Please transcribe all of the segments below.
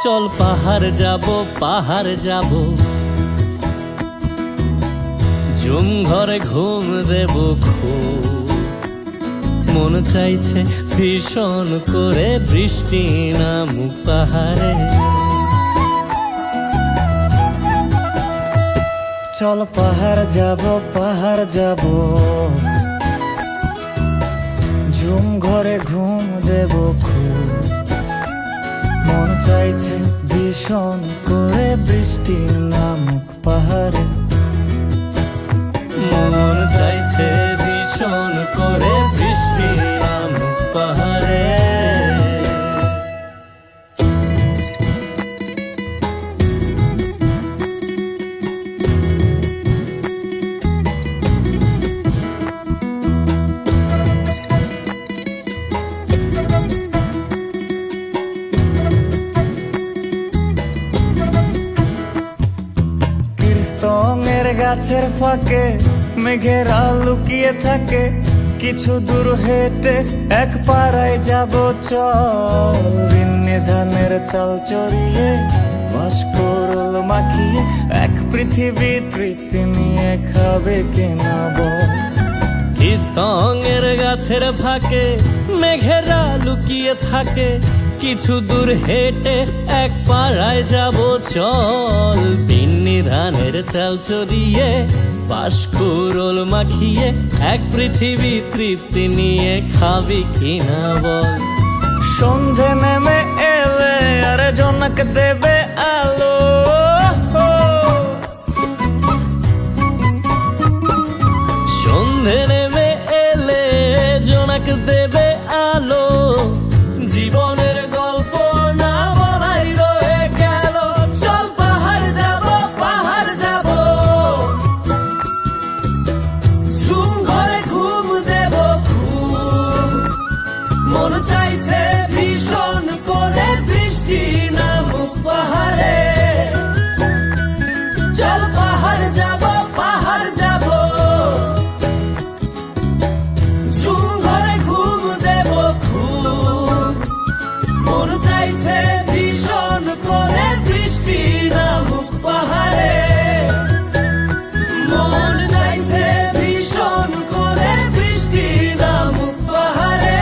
চল পাহাড় যাব ঝুম ঘরে ঘুম দেব খুব। মন চাইছে ভীষণ করে বৃষ্টি নামুক পাহাড়ে। চল পাহাড় যাব ঝুম ঘরে ঘুম দেব খুব। মন চাইছে ভীষণ করে বৃষ্টি নামুক পাহাড়ে। মন চাইছে ভীষণ করে বৃষ্টি নামুক পাহাড়ে। স্তঙের গাছের ফাঁকে মেঘেরা লুকিয়ে থাকে। কিছু দূর হেঁটে এক পাড়ায় যাব চল। বিন্নি ধানের চাল চড়িয়ে বাঁশকুড়ুল মাখিয়ে এক পৃথিবী তৃপ্তি নিয়ে খাবে কিনা বল। স্তঙের গাছের ফাঁকে মেঘেরা লুকিয়ে থাকে। কিছু দূর হেঁটে এক পাড়ায় যাব চল। বিন্নি ধানের চাল চড়িয়ে বাঁশকুড়ুল মাখিয়ে এক পৃথিবী তৃপ্তি নিয়ে খাবি কিনা বল। সন্ধে নেমে এলে আর জনক দেবে আলো। সন্ধে নেমে এলে জোনাক দেবে আলো। জীবনের গল্প না বলাই রয়ে গেল। চল পাহাড় যাব ঝুম ঘরে ঘুম দেব খুব। মন চাইছে ভীষণ করে বৃষ্টি নামুক পাহাড়ে। চল পাহাড় যাব ঝুম ঘরে ঘুম দেব খুব। মন চাইছে ভীষণ করে বৃষ্টি নামুক পাহাড়ে। মন চাইছে ভীষণ করে বৃষ্টি নামুক পাহাড়ে।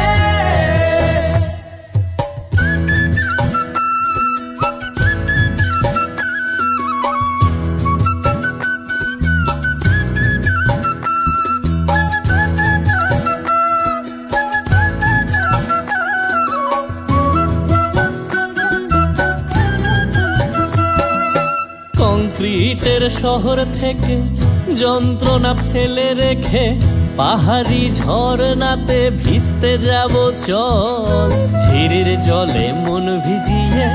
কংক্রিটের শহর থেকে যন্ত্রণা ফেলে রেখে পাহাড়ি ঝরনাতে ভিজতে যাব চল। ঝিরির জলে মন ভিজিয়ে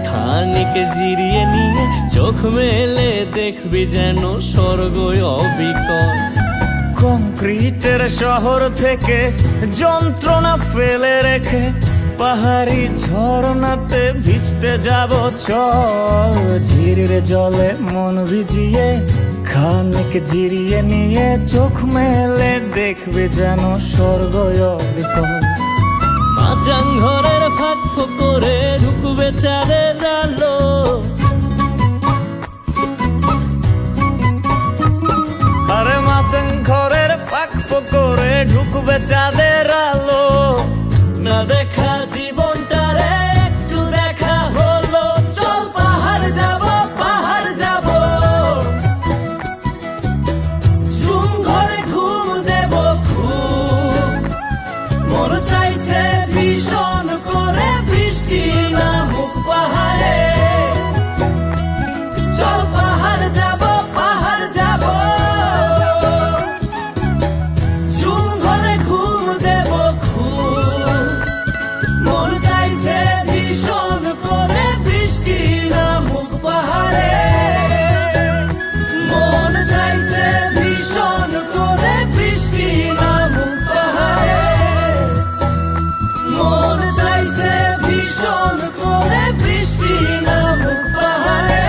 খানিক জিরিয়ে নিয়ে চোখ মেলে দেখবি যেন স্বর্গ অবিকল। কংক্রিটের শহর থেকে যন্ত্রণা ফেলে রেখে পাহাড়ি ঝরনাতে ভিজতে যাব চল। ঝিরির জলে মন ভিজিয়ে খানিক জিরিয়ে নিয়ে চোখ মেলে দেখবে যেন স্বর্গ অবিকল। মাচাং ঘরের ফাঁক করে ঢুকবে চাঁদের আলো। আরে মাচাং ঘরের ফাঁক করে ঢুকবে চাঁদের আলো। না দেখা জীবনটারে একটু দেখা হলো। চল পাহাড় যাব ঝুম ঘরে ঘুম দেব খুব। মন চাইছে ভীষণ করে বৃষ্টি নামুক পাহাড়ে। চল পাহাড় যাব ঝুম ঘরে ঘুম দেব খুব। মন চাইছে ভীষণ করে বৃষ্টি নামুক পাহাড়ে। মন চাইছে ভীষণ করে বৃষ্টি নামুক পাহাড়ে। মন চাইছে ভীষণ করে বৃষ্টি নামুক পাহাড়ে।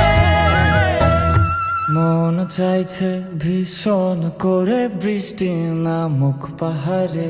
মন চাইছে ভীষণ করে বৃষ্টি নামুক পাহাড়ে।